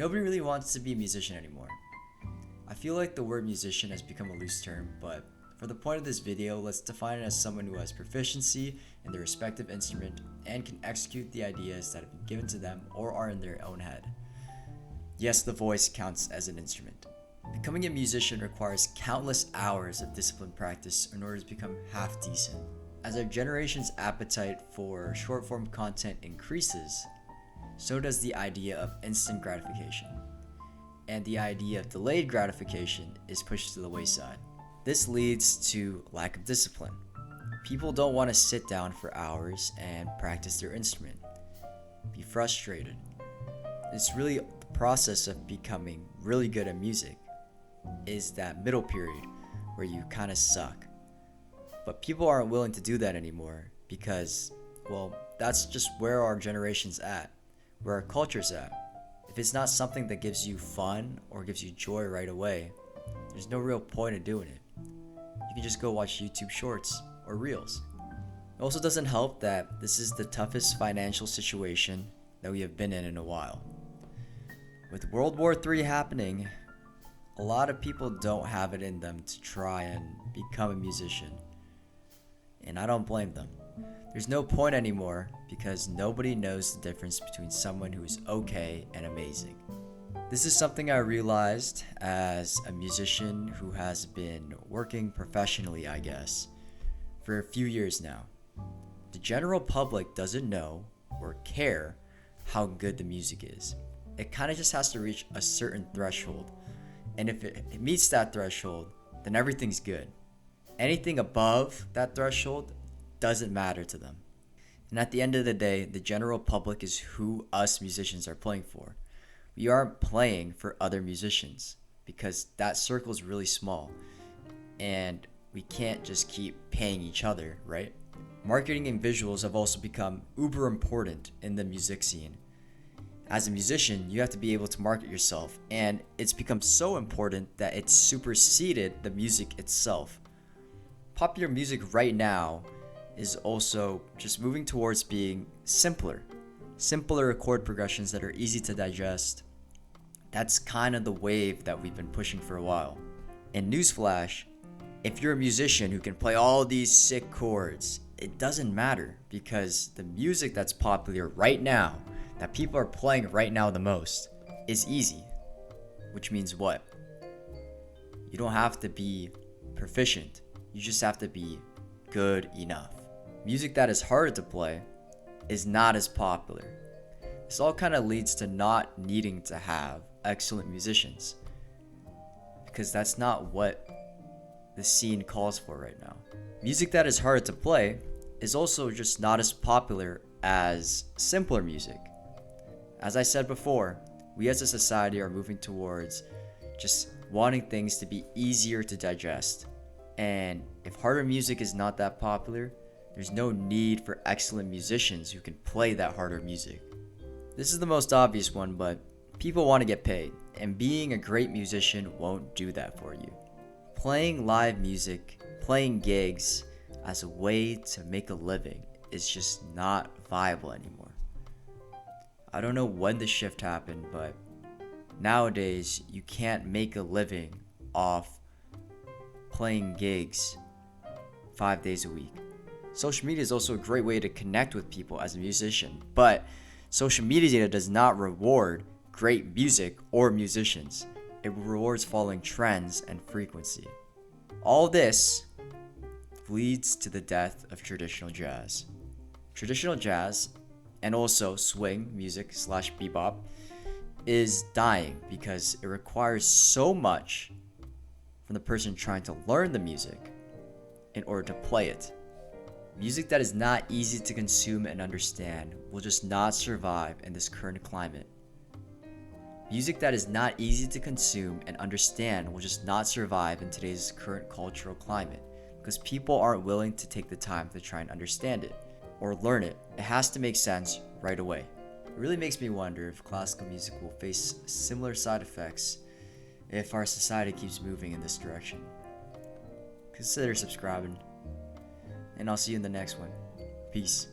Nobody really wants to be a musician anymore. I feel like the word musician has become a loose term, but for the point of this video, let's define it as someone who has proficiency in their respective instrument and can execute the ideas that have been given to them or are in their own head. Yes, the voice counts as an instrument. Becoming a musician requires countless hours of disciplined practice in order to become half decent. As our generation's appetite for short form content increases, so does the idea of instant gratification. And the idea of delayed gratification is pushed to the wayside. This leads to lack of discipline. People don't want to sit down for hours and practice their instrument. Be frustrated. It's really the process of becoming really good at music is that middle period where you kind of suck. But people aren't willing to do that anymore because, well, that's just where our generation's at, where our culture's at. If it's not something that gives you fun or gives you joy right away, there's no real point in doing it. You can just go watch YouTube shorts or reels. It also doesn't help that this is the toughest financial situation that we have been in a while. With World War III happening, a lot of people don't have it in them to try and become a musician. And I don't blame them. There's no point anymore because nobody knows the difference between someone who is okay and amazing. This is something I realized as a musician who has been working professionally, I guess, for a few years now. The general public doesn't know or care how good the music is. It kind of just has to reach a certain threshold. And if it meets that threshold, then everything's good. Anything above that threshold doesn't matter to them. And at the end of the day, the general public is who us musicians are playing for. We aren't playing for other musicians because that circle is really small and we can't just keep paying each other, right? Marketing and visuals have also become uber important in the music scene. As a musician, you have to be able to market yourself, and it's become so important that it's superseded the music itself. Popular music right now is also just moving towards being simpler chord progressions that are easy to digest. That's kind of the wave that we've been pushing for a while. And newsflash, if you're a musician who can play all these sick chords, it doesn't matter because the music that's popular right now, that people are playing right now the most, is easy. Which means what? You don't have to be proficient. You just have to be good enough. Music that is harder to play is not as popular. This all kind of leads to not needing to have excellent musicians because that's not what the scene calls for right now. Music that is harder to play is also just not as popular as simpler music. As I said before, we as a society are moving towards just wanting things to be easier to digest. And if harder music is not that popular, there's no need for excellent musicians who can play that harder music. This is the most obvious one, but people want to get paid, and being a great musician won't do that for you. Playing live music, playing gigs as a way to make a living is just not viable anymore. I don't know when the shift happened, but nowadays you can't make a living off playing gigs 5 days a week. Social media is also a great way to connect with people as a musician, but social media does not reward great music or musicians. It rewards following trends and frequency. All this leads to the death of traditional jazz. Traditional jazz, and also swing music / bebop, is dying because it requires so much from the person trying to learn the music in order to play it. Music that is not easy to consume and understand will just not survive in this current climate. Music that is not easy to consume and understand will just not survive in today's current cultural climate because people aren't willing to take the time to try and understand it or learn it. It has to make sense right away. It really makes me wonder if classical music will face similar side effects if our society keeps moving in this direction. Consider subscribing, and I'll see you in the next one. Peace.